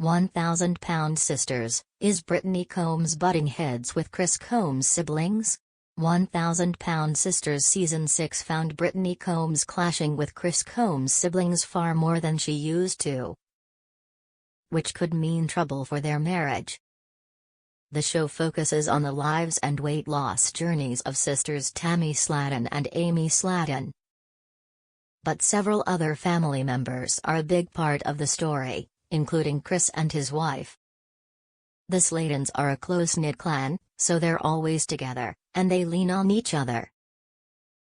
1,000-pound sisters, is Brittany Combs butting heads with Chris Combs' siblings? 1,000-pound sisters Season 6 found Brittany Combs clashing with Chris Combs' siblings far more than she used to, which could mean trouble for their marriage. The show focuses on the lives and weight loss journeys of sisters Tammy Slaton and Amy Slaton. But several other family members are a big part of the story, including Chris and his wife. The Slatons are a close-knit clan, so they're always together, and they lean on each other.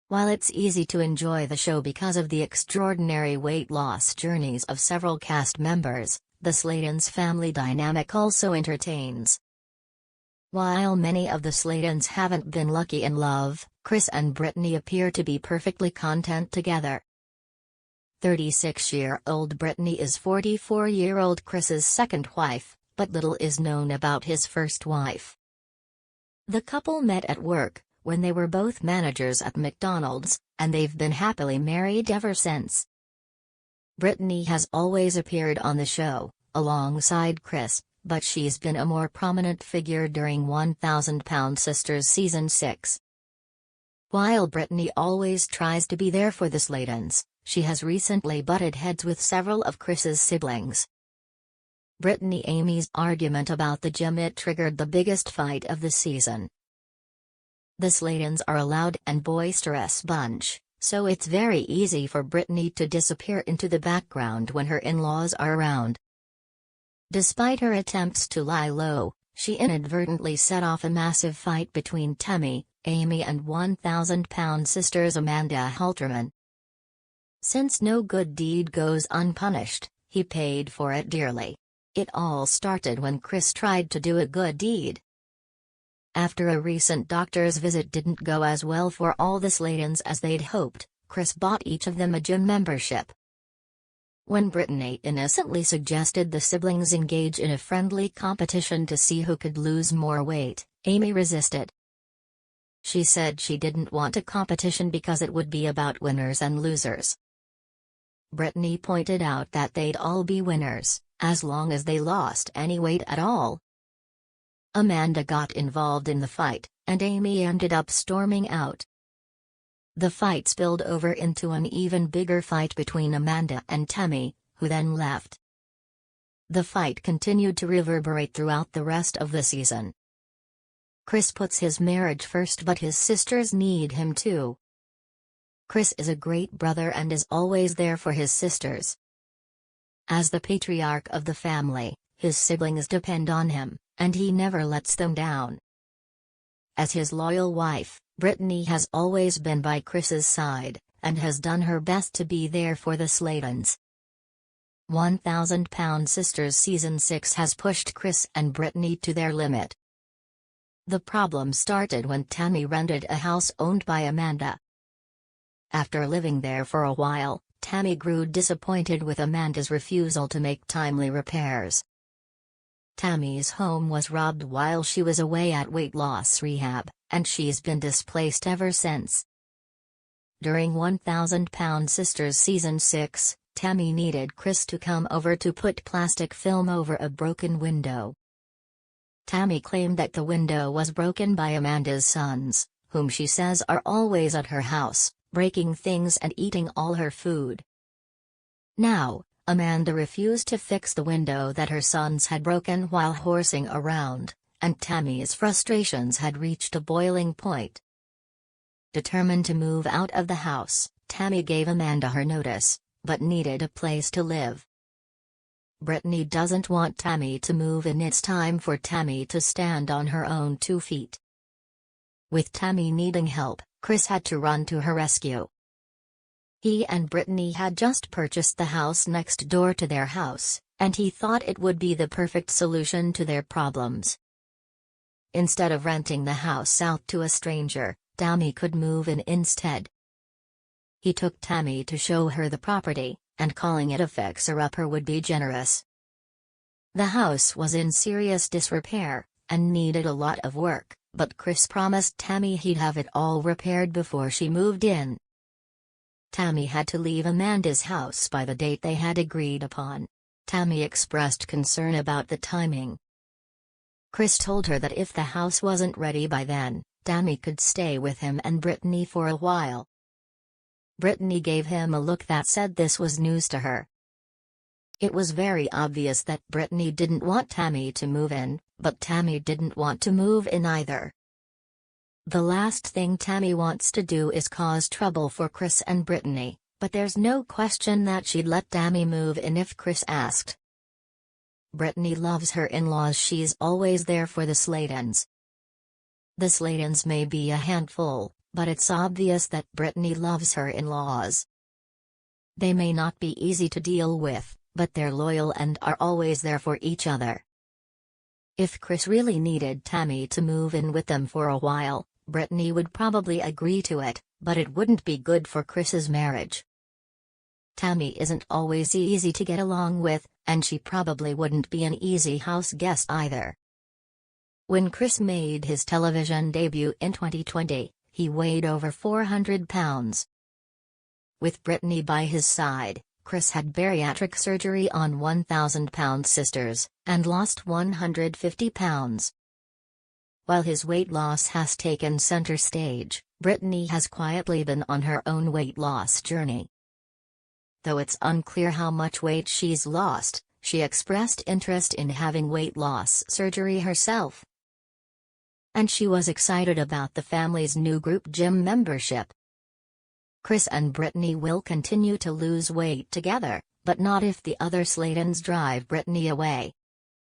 While it's easy to enjoy the show because of the extraordinary weight loss journeys of several cast members, the Slatons' family dynamic also entertains. While many of the Slatons haven't been lucky in love, Chris and Brittany appear to be perfectly content together. 36-year-old Brittany is 44-year-old Chris's second wife, but little is known about his first wife. The couple met at work, when they were both managers at McDonald's, and they've been happily married ever since. Brittany has always appeared on the show, alongside Chris, but she's been a more prominent figure during 1,000-pound sisters Season 6. While Brittany always tries to be there for the Slatons, she has recently butted heads with several of Chris's siblings. Brittany-Amy's argument about the gym triggered the biggest fight of the season. The Slatons are a loud and boisterous bunch, so it's very easy for Brittany to disappear into the background when her in-laws are around. Despite her attempts to lie low, she inadvertently set off a massive fight between Tammy, Amy and 1,000-pound sisters Amanda Halterman. Since no good deed goes unpunished, he paid for it dearly. It all started when Chris tried to do a good deed. After a recent doctor's visit didn't go as well for all the Slatons as they'd hoped, Chris bought each of them a gym membership. When Brittany innocently suggested the siblings engage in a friendly competition to see who could lose more weight, Amy resisted. She said she didn't want a competition because it would be about winners and losers. Brittany pointed out that they'd all be winners, as long as they lost any weight at all. Amanda got involved in the fight, and Amy ended up storming out. The fight spilled over into an even bigger fight between Amanda and Tammy, who then left. The fight continued to reverberate throughout the rest of the season. Chris puts his marriage first, but his sisters need him too. Chris is a great brother and is always there for his sisters. As the patriarch of the family, his siblings depend on him, and he never lets them down. As his loyal wife, Brittany has always been by Chris's side, and has done her best to be there for the Slatons. 1,000-pound sisters Season 6 has pushed Chris and Brittany to their limit. The problem started when Tammy rented a house owned by Amanda. After living there for a while, Tammy grew disappointed with Amanda's refusal to make timely repairs. Tammy's home was robbed while she was away at weight loss rehab, and she's been displaced ever since. During 1,000-pound sisters Season 6, Tammy needed Chris to come over to put plastic film over a broken window. Tammy claimed that the window was broken by Amanda's sons, whom she says are always at her house, breaking things and eating all her food. Now, Amanda refused to fix the window that her sons had broken while horsing around, and Tammy's frustrations had reached a boiling point. Determined to move out of the house, Tammy gave Amanda her notice, but needed a place to live. Brittany doesn't want Tammy to move, and it's time for Tammy to stand on her own 2 feet. With Tammy needing help, Chris had to run to her rescue. He and Brittany had just purchased the house next door to their house, and he thought it would be the perfect solution to their problems. Instead of renting the house out to a stranger, Tammy could move in instead. He took Tammy to show her the property, and calling it a fixer-upper would be generous. The house was in serious disrepair, and needed a lot of work, but Chris promised Tammy he'd have it all repaired before she moved in. Tammy had to leave Amanda's house by the date they had agreed upon. Tammy expressed concern about the timing. Chris told her that if the house wasn't ready by then, Tammy could stay with him and Brittany for a while. Brittany gave him a look that said this was news to her. It was very obvious that Brittany didn't want Tammy to move in, but Tammy didn't want to move in either. The last thing Tammy wants to do is cause trouble for Chris and Brittany, but there's no question that she'd let Tammy move in if Chris asked. Brittany loves her in-laws. She's always there for the Slatons. The Slatons may be a handful, but it's obvious that Brittany loves her in-laws. They may not be easy to deal with, but they're loyal and are always there for each other. If Chris really needed Tammy to move in with them for a while, Brittany would probably agree to it, but it wouldn't be good for Chris's marriage. Tammy isn't always easy to get along with, and she probably wouldn't be an easy house guest either. When Chris made his television debut in 2020, he weighed over 400 pounds. With Brittany by his side, Chris had bariatric surgery on 1,000-pound sisters, and lost 150 pounds. While his weight loss has taken center stage, Brittany has quietly been on her own weight loss journey. Though it's unclear how much weight she's lost, she expressed interest in having weight loss surgery herself. And she was excited about the family's new group gym membership. Chris and Brittany will continue to lose weight together, but not if the other Slatons drive Brittany away.